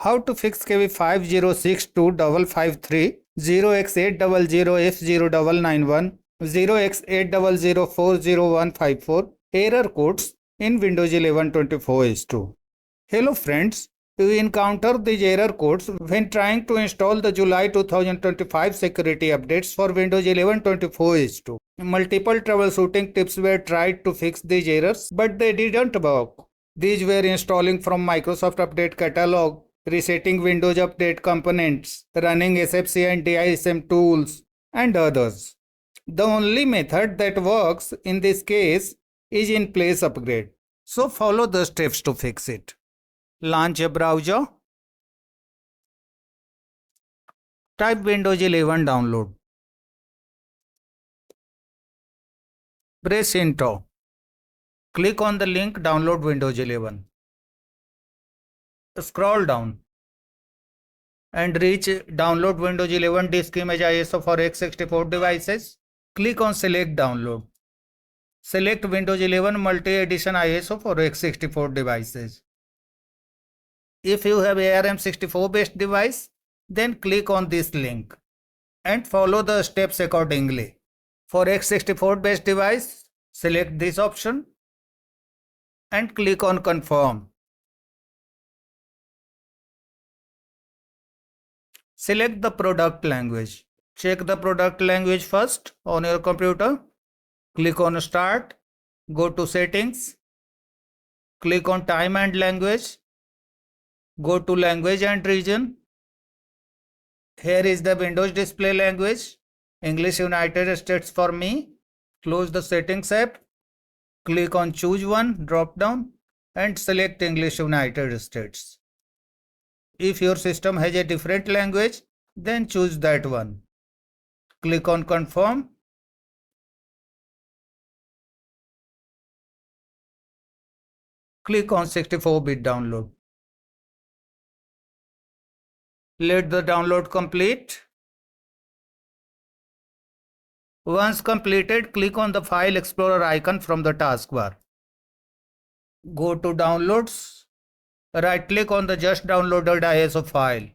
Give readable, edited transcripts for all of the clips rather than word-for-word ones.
How to fix KB5062553, 0x80040154, 0x80040154 error codes in Windows 11 24/2. Hello friends, you encounter these error codes when trying to install the July 2025 security updates for Windows 11 24/2. Multiple troubleshooting tips were tried to fix these errors, but they didn't work. These were installing from Microsoft Update Catalog, resetting Windows Update components, running SFC and DISM tools, and others. The only method that works in this case is in place upgrade. So follow the steps to fix it. Launch a browser. Type Windows 11 download. Press Enter. Click on the link Download Windows 11. Scroll down and reach Download Windows 11 disk image ISO for x64 devices. Click on Select Download. Select Windows 11 Multi-Edition ISO for x64 devices. If you have ARM64 based device, then click on this link and follow the steps accordingly. For x64 based device, select this option and click on Confirm. Select the product language. Check the product language first on your computer. Click on Start. Go to Settings. Click on Time and Language. Go to Language and Region. Here is the Windows display language. English United States for me. Close the Settings app. Click on Choose One drop down and select English United States. If your system has a different language, then choose that one. Click on Confirm. Click on 64-bit download. Let the download complete. Once completed, click on the File Explorer icon from the taskbar. Go to Downloads. Right-click on the just downloaded ISO file.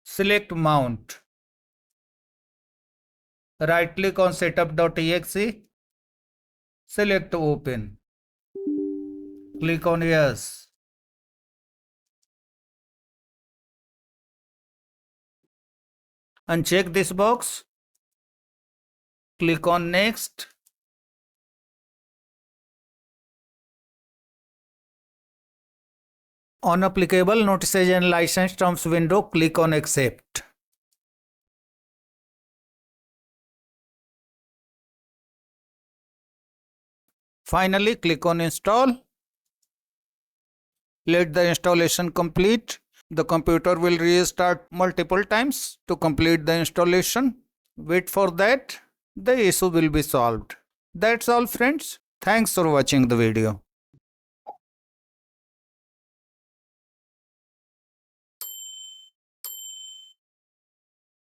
Select Mount. Right-click on setup.exe. Select Open. Click on Yes. Uncheck this box. Click on Next. On applicable notices and license terms window, click on Accept. Finally, click on Install. Let the installation complete. The computer will restart multiple times to complete the installation. Wait for that. The issue will be solved. That's all friends. Thanks for watching the video.